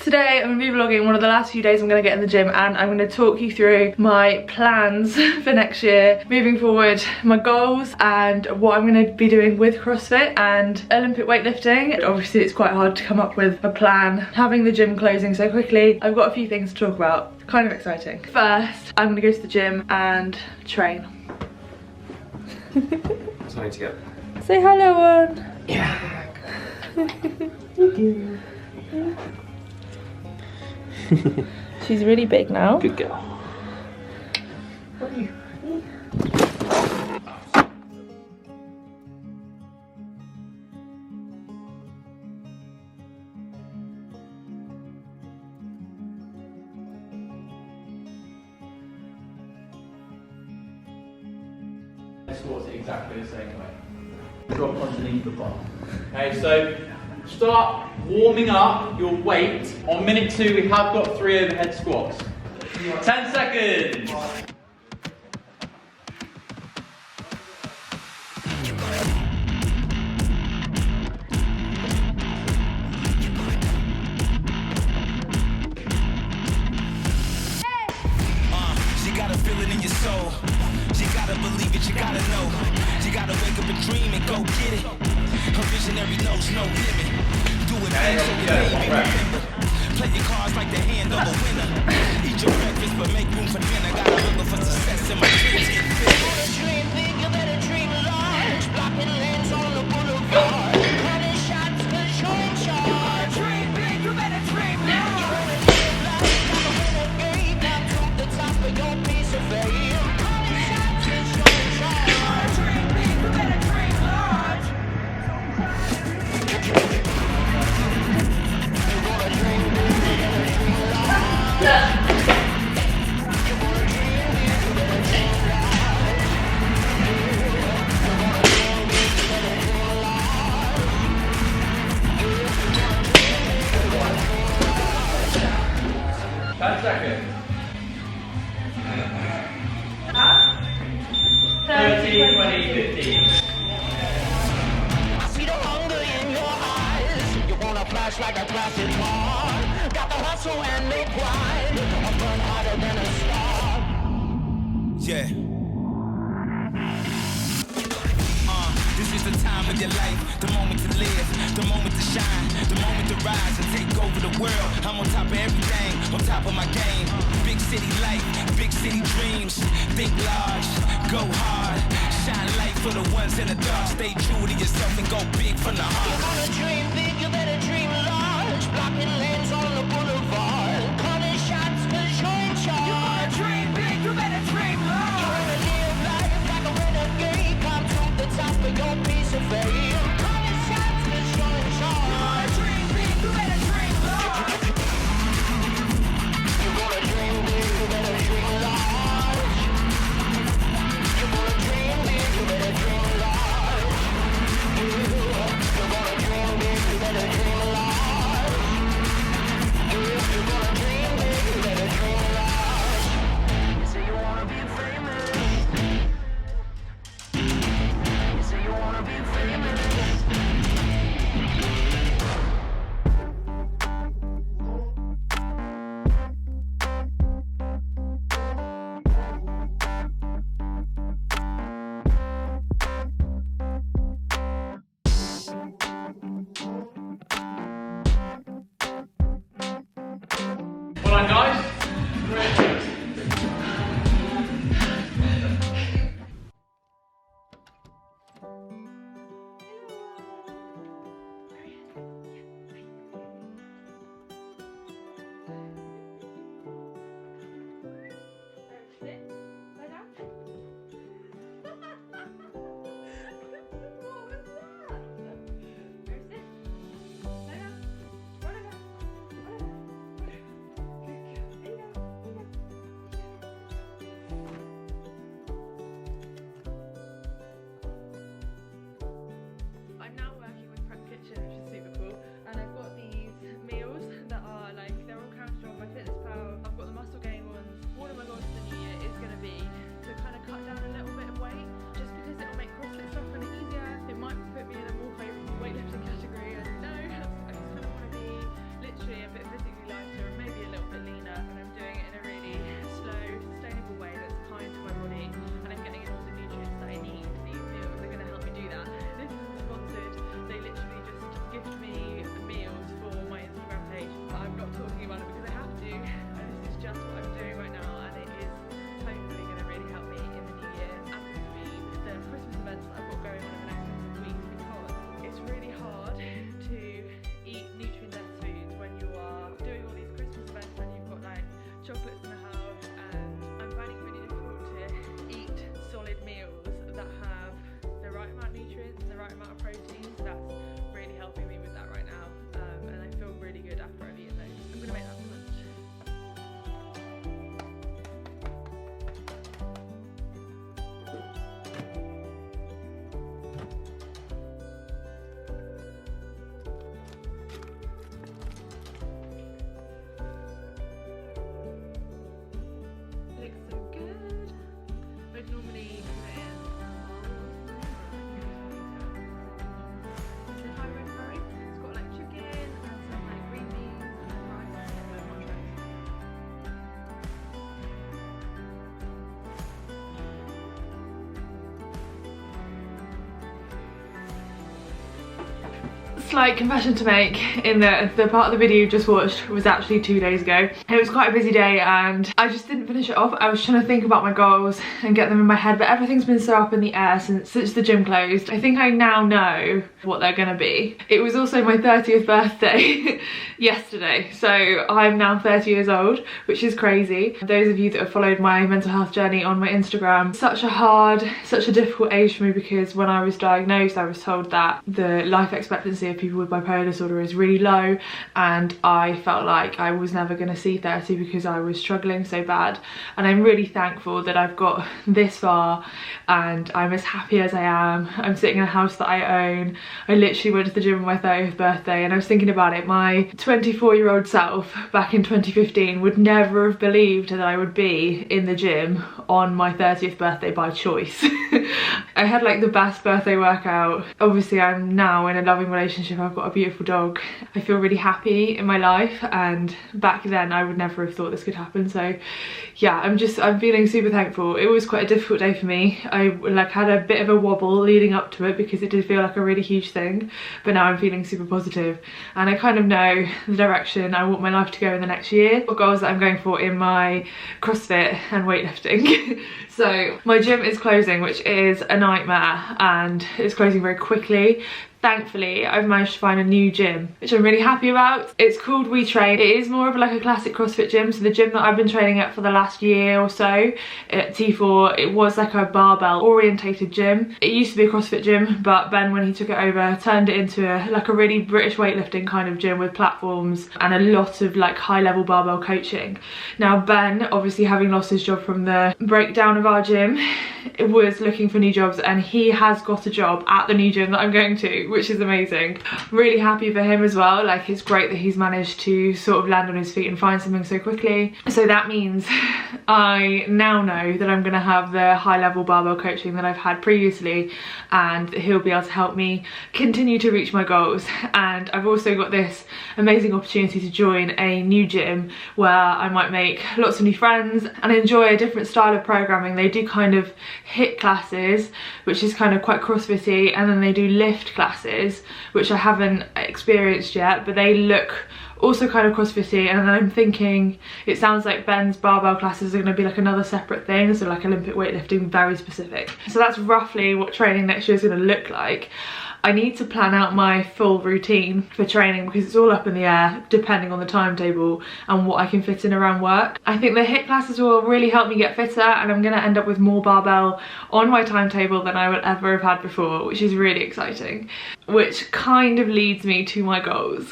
Today I'm going to be vlogging one of the last few days I'm going to get in the gym, and I'm going to talk you through my plans for next year, moving forward, my goals and what I'm going to be doing with CrossFit and Olympic weightlifting. Obviously it's quite hard to come up with a plan having the gym closing so quickly. I've got a few things to talk about, kind of exciting. First, I'm going to go to the gym and train. Something to go. Say hello, one. Yeah. She's really big now. Good girl. What are you? Squats exactly the same way. Drop underneath the bar. Okay, so start warming up your weight. On minute 2, we have got 3 overhead squats. 10 seconds. You gotta feel it in your soul. You gotta believe it, you gotta know. You gotta wake up and dream and go get it. A visionary knows no limit. Do it big so you may remember. Play your cards like the hand of a winner. Eat your breakfast but make room for dinner. Gotta hunger for success and my dreams get bigger. You better dream big, you better dream large. Blocking lanes on the boulevard. Running shots cause you're in charge. You better dream big, you better dream large. You wanna live life, gotta win a game. Down to the top of your piece of fame. Running shots cause you're in charge. You better dream big, you better dream large. Seconds. 30, 20, 15. I see the hunger in your eyes. You wanna flash like a classic car. Got the hustle and the pride. I burn harder than a star. Yeah. This is the time of your life, the moment to live, the moment to shine, the moment to rise and take over the world. I'm on top of everything, on top of my game. Big city life, big city dreams. Think large, go hard. Shine light for the ones in the dark. Stay true to yourself and go big from the heart. You wanna dream big, you better dream large. Blocking lanes on the boulevard. Calling shots cause you're in charge. You wanna dream big, you better dream large. You wanna live life like a renegade. Come to the top of your piece of fame. Calling shots cause you're in charge. You wanna dream big, you better dream large. You wanna dream big, you better dream large. You wanna dream big, you better dream large. You wanna dream big, you better slight confession to make in that the part of the video you just watched was actually 2 days ago. It was quite a busy day and I just didn't finish it off. I was trying to think about my goals and get them in my head, but everything's been so up in the air since the gym closed. I think I now know what they're gonna be. It was also my 30th birthday yesterday, so I'm now 30 years old, which is crazy. Those of you that have followed my mental health journey on my Instagram, such a difficult age for me, because when I was diagnosed I was told that the life expectancy of people with bipolar disorder is really low, and I felt like I was never going to see 30 because I was struggling so bad. And I'm really thankful that I've got this far and I'm as happy as I am. I'm sitting in a house that I own. I literally went to the gym on my 30th birthday, and I was thinking about it, my 24-year-old self back in 2015 would never have believed that I would be in the gym on my 30th birthday by choice. I had like the best birthday workout. Obviously I'm now in a loving relationship, I've got a beautiful dog. I feel really happy in my life, and back then I would never have thought this could happen. So yeah, I'm feeling super thankful. It was quite a difficult day for me. I like had a bit of a wobble leading up to it because it did feel like a really huge thing, but now I'm feeling super positive and I kind of know the direction I want my life to go in the next year, what goals that I'm going for in my CrossFit and weightlifting. So my gym is closing, which is a nightmare, and it's closing very quickly. Thankfully, I've managed to find a new gym, which I'm really happy about. It's called We Train. It is more of like a classic CrossFit gym. So the gym that I've been training at for the last year or so at T4, it was like a barbell orientated gym. It used to be a CrossFit gym, but Ben, when he took it over, turned it into like a really British weightlifting kind of gym with platforms and a lot of like high level barbell coaching. Now Ben, obviously having lost his job from the breakdown of our gym, was looking for new jobs, and he has got a job at the new gym that I'm going to, which is amazing. Really happy for him as well. Like, it's great that he's managed to sort of land on his feet and find something so quickly. So that means I now know that I'm gonna have the high level barbell coaching that I've had previously, and he'll be able to help me continue to reach my goals. And I've also got this amazing opportunity to join a new gym where I might make lots of new friends and enjoy a different style of programming. They do kind of HIIT classes, which is kind of quite CrossFit-y, and then they do lift classes, which I haven't experienced yet, but they look also kind of CrossFit-y. And then I'm thinking, it sounds like Ben's barbell classes are going to be like another separate thing, so like Olympic weightlifting, very specific. So that's roughly what training next year is going to look like. I need to plan out my full routine for training because it's all up in the air depending on the timetable and what I can fit in around work. I think the HIIT classes will really help me get fitter, and I'm going to end up with more barbell on my timetable than I will ever have had before, which is really exciting, which kind of leads me to my goals.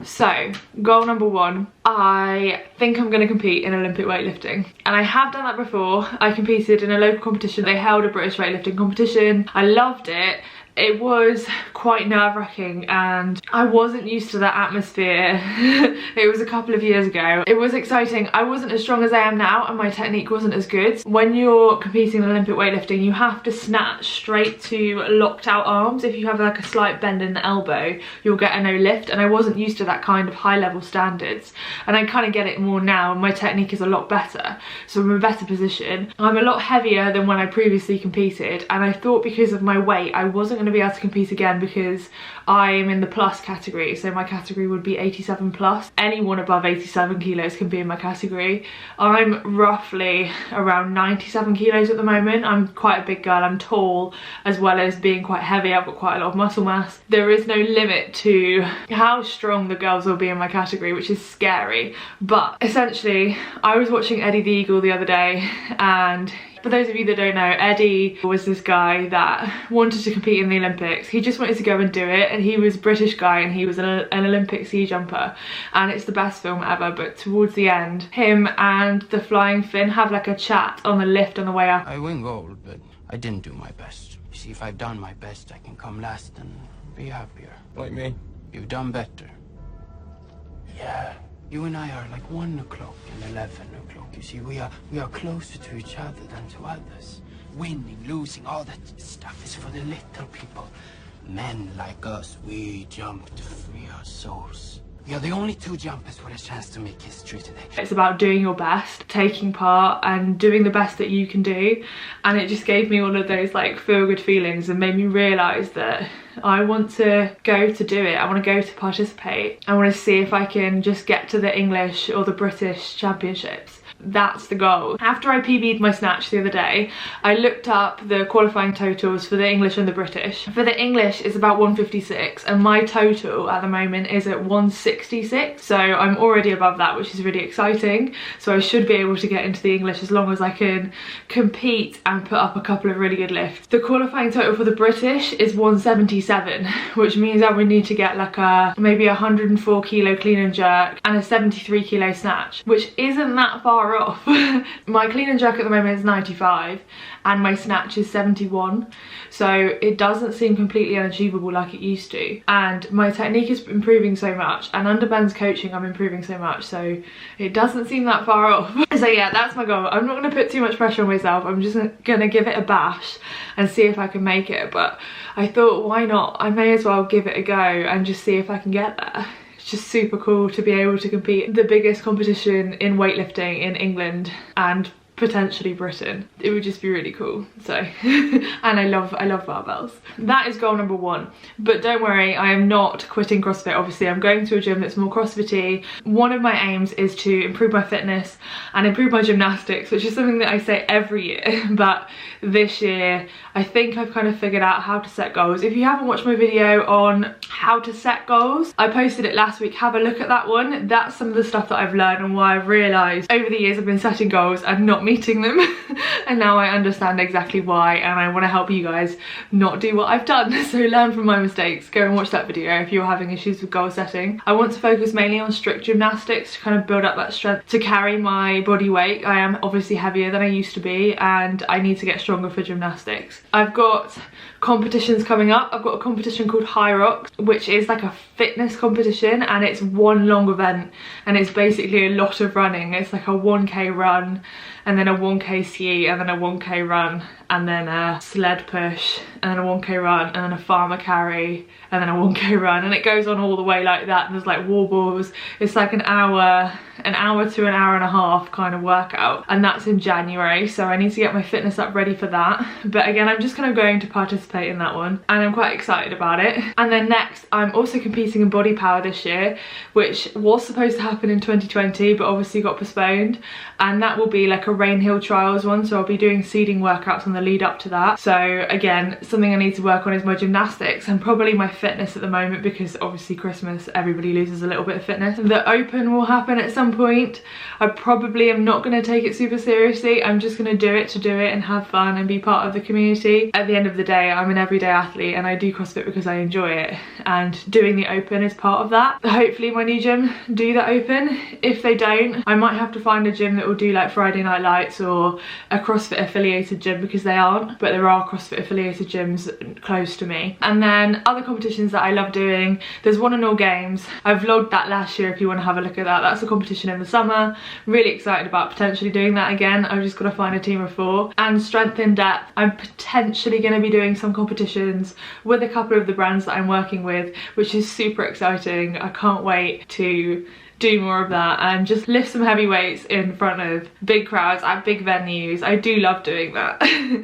So goal number 1, I think I'm going to compete in Olympic weightlifting, and I have done that before. I competed in a local competition. They held a British weightlifting competition. I loved it. It was quite nerve-wracking and I wasn't used to that atmosphere. It was a couple of years ago. It was exciting. I wasn't as strong as I am now and my technique wasn't as good. When you're competing in Olympic weightlifting, you have to snatch straight to locked out arms. If you have like a slight bend in the elbow, you'll get a no lift, and I wasn't used to that kind of high level standards. And I kind of get it more now, and my technique is a lot better. So I'm in a better position. I'm a lot heavier than when I previously competed, and I thought because of my weight, I wasn't going to be able to compete again because I'm in the plus category, so my category would be 87 plus. Anyone above 87 kilos can be in my category. I'm roughly around 97 kilos at the moment. I'm quite a big girl. I'm tall as well as being quite heavy. I've got quite a lot of muscle mass. There is no limit to how strong the girls will be in my category, which is scary. But essentially, I was watching Eddie the Eagle the other day, and for those of you that don't know, Eddie was this guy that wanted to compete in the Olympics. He just wanted to go and do it, and he was a British guy and he was an Olympic ski jumper, and it's the best film ever. But towards the end, him and the Flying Finn have like a chat on the lift on the way up. I win gold, but I didn't do my best. You see, if I've done my best, I can come last and be happier. Like me? You've done better. Yeah. You and I are like 1 o'clock and 11 o'clock. You see, we are closer to each other than to others. Winning, losing, all that stuff is for the little people. Men like us, we jump to free our souls. We are the only 2 jumpers with a chance to make history today. It's about doing your best, taking part and doing the best that you can do. And it just gave me all of those like feel-good feelings and made me realise that I want to go to do it. I want to go to participate. I want to see if I can just get to the English or the British championships. That's the goal. After I PB'd my snatch the other day, I looked up the qualifying totals for the English and the British. For the English, it's about 156, and my total at the moment is at 166. So I'm already above that, which is really exciting. So I should be able to get into the English as long as I can compete and put up a couple of really good lifts. The qualifying total for the British is 177, which means I would need to get like maybe a 104 kilo clean and jerk and a 73 kilo snatch, which isn't that far off. My clean and jerk at the moment is 95 and my snatch is 71, so it doesn't seem completely unachievable like it used to, and my technique is improving so much, and under Ben's coaching I'm improving so much, so it doesn't seem that far off. So yeah, that's my goal. I'm not going to put too much pressure on myself. I'm just going to give it a bash and see if I can make it, but I thought, why not? I may as well give it a go and just see if I can get there. Just super cool to be able to compete the biggest competition in weightlifting in England and potentially Britain. It would just be really cool. So and I love barbells. That is goal number one. But don't worry, I am not quitting CrossFit. Obviously I'm going to a gym that's more CrossFit-y. One of my aims is to improve my fitness and improve my gymnastics, which is something that I say every year, but this year I think I've kind of figured out how to set goals. If you haven't watched my video on how to set goals, I posted it last week. Have a look at that one. That's some of the stuff that I've learned and why I've realised over the years I've been setting goals and not meeting them and now I understand exactly why, and I want to help you guys not do what I've done. So learn from my mistakes. Go and watch that video if you're having issues with goal setting. I want to focus mainly on strict gymnastics to kind of build up that strength to carry my body weight. I am obviously heavier than I used to be and I need to get stronger for gymnastics. I've got competitions coming up. I've got a competition called High Rocks, which is like a fitness competition, and it's one long event and it's basically a lot of running. It's like a 1k run and then a 1k ski and then a 1k run and then a sled push and then a 1k run and then a farmer carry and then a 1k run, and it goes on all the way like that, and there's like wall balls. It's like an hour to an hour and a half kind of workout, and that's in January, so I need to get my fitness up ready for that. But again, I'm just kind of going to participate in that one and I'm quite excited about it. And then next, I'm also competing in body power this year, which was supposed to happen in 2020 but obviously got postponed, and that will be like a Rainhill Trials one, so I'll be doing seeding workouts on the lead up to that. So again, something I need to work on is my gymnastics and probably my fitness at the moment, because obviously Christmas everybody loses a little bit of fitness. The Open will happen at some point. I probably am not going to take it super seriously. I'm just going to do it and have fun and be part of the community. At the end of the day, I'm an everyday athlete and I do CrossFit because I enjoy it, and doing the Open is part of that. Hopefully my new gym do the Open. If they don't, I might have to find a gym that will do like Friday Night Lights or a CrossFit affiliated gym, because they aren't, but there are CrossFit affiliated gyms close to me. And then other competitions that I love doing, there's one in All Games. I vlogged that last year if you want to have a look at that. That's a competition in the summer. Really excited about potentially doing that again. I've just got to find a team of 4. And Strength in Depth, I'm potentially going to be doing some competitions with a couple of the brands that I'm working with, which is super exciting. I can't wait to do more of that and just lift some heavy weights in front of big crowds at big venues. I do love doing that.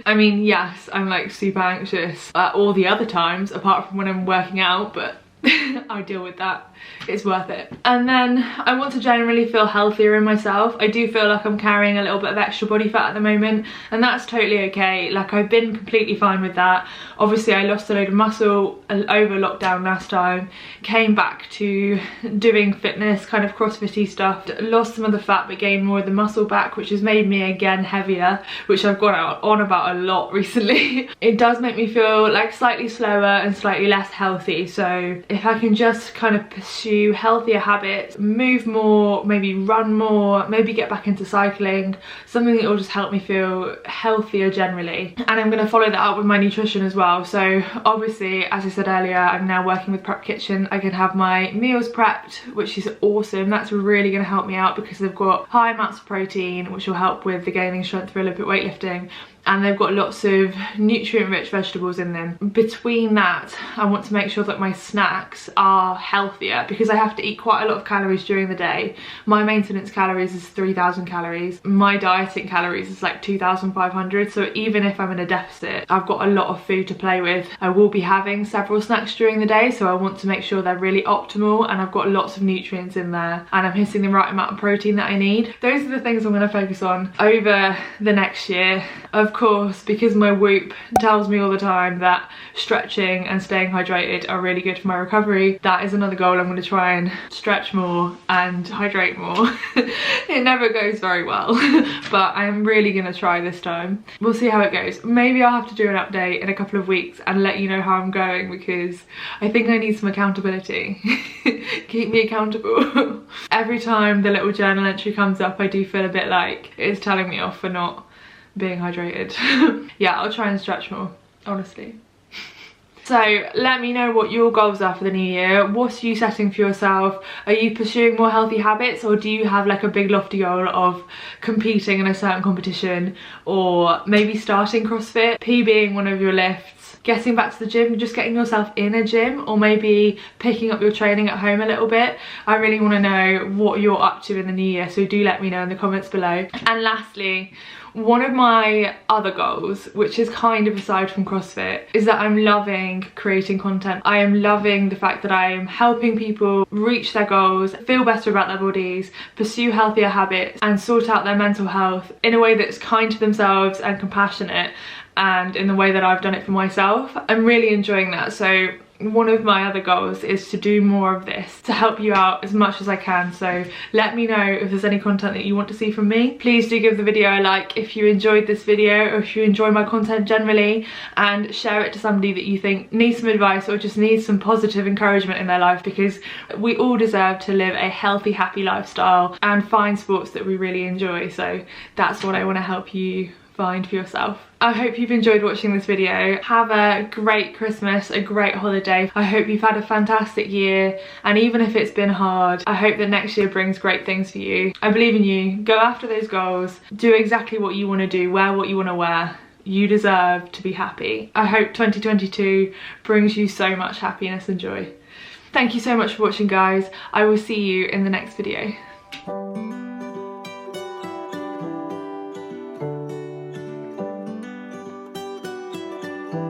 I mean, yes, I'm like super anxious at all the other times apart from when I'm working out, but I deal with that. It's worth it. And then I want to generally feel healthier in myself. I do feel like I'm carrying a little bit of extra body fat at the moment, and that's totally okay. Like, I've been completely fine with that. Obviously I lost a load of muscle over lockdown last time, came back to doing fitness, kind of CrossFit-y stuff, lost some of the fat but gained more of the muscle back, which has made me again heavier, which I've gone on about a lot recently. It does make me feel like slightly slower and slightly less healthy, so if I can just kind of pursue healthier habits, move more, maybe run more, maybe get back into cycling, something that will just help me feel healthier generally. And I'm going to follow that up with my nutrition as well. So obviously, as I said earlier, I'm now working with Prep Kitchen. I can have my meals prepped, which is awesome. That's really going to help me out because they've got high amounts of protein, which will help with the gaining strength for Olympic weightlifting. And they've got lots of nutrient-rich vegetables in them. Between that, I want to make sure that my snacks snacks are healthier because I have to eat quite a lot of calories during the day. My maintenance calories is 3,000 calories. My dieting calories is like 2,500. So even if I'm in a deficit, I've got a lot of food to play with. I will be having several snacks during the day, so I want to make sure they're really optimal and I've got lots of nutrients in there and I'm hitting the right amount of protein that I need. Those are the things I'm going to focus on over the next year. Of course, because my Whoop tells me all the time that stretching and staying hydrated are really good for my recovery, that is another goal. I'm going to try and stretch more and hydrate more. It never goes very well, but I'm really going to try this time. We'll see how it goes. Maybe I'll have to do an update in a couple of weeks and let you know how I'm going, because I think I need some accountability. Keep me accountable. Every time the little journal entry comes up, I do feel a bit like it's telling me off for not being hydrated. Yeah, I'll try and stretch more, honestly. So let me know what your goals are for the new year. What are you setting for yourself? Are you pursuing more healthy habits, or do you have like a big lofty goal of competing in a certain competition, or maybe starting CrossFit, PBing one of your lifts, getting back to the gym, just getting yourself in a gym, or maybe picking up your training at home a little bit? I really want to know what you're up to in the new year, so do let me know in the comments below. And lastly, one of my other goals, which is kind of aside from CrossFit, is that I'm loving creating content. I am loving the fact that I am helping people reach their goals, feel better about their bodies, pursue healthier habits, and sort out their mental health in a way that's kind to themselves and compassionate, and in the way that I've done it for myself. I'm really enjoying that. So one of my other goals is to do more of this to help you out as much as I can. So let me know if there's any content that you want to see from me. Please do give the video a like if you enjoyed this video, or if you enjoy my content generally, and share it to somebody that you think needs some advice or just needs some positive encouragement in their life, because we all deserve to live a healthy, happy lifestyle and find sports that we really enjoy. So that's what I want to help you find for yourself. I hope you've enjoyed watching this video. Have a great Christmas, a great holiday. I hope you've had a fantastic year, and even if it's been hard, I hope that next year brings great things for you. I believe in you. Go after those goals. Do exactly what you want to do. Wear what you want to wear. You deserve to be happy. I hope 2022 brings you so much happiness and joy. Thank you so much for watching, guys. I will see you in the next video.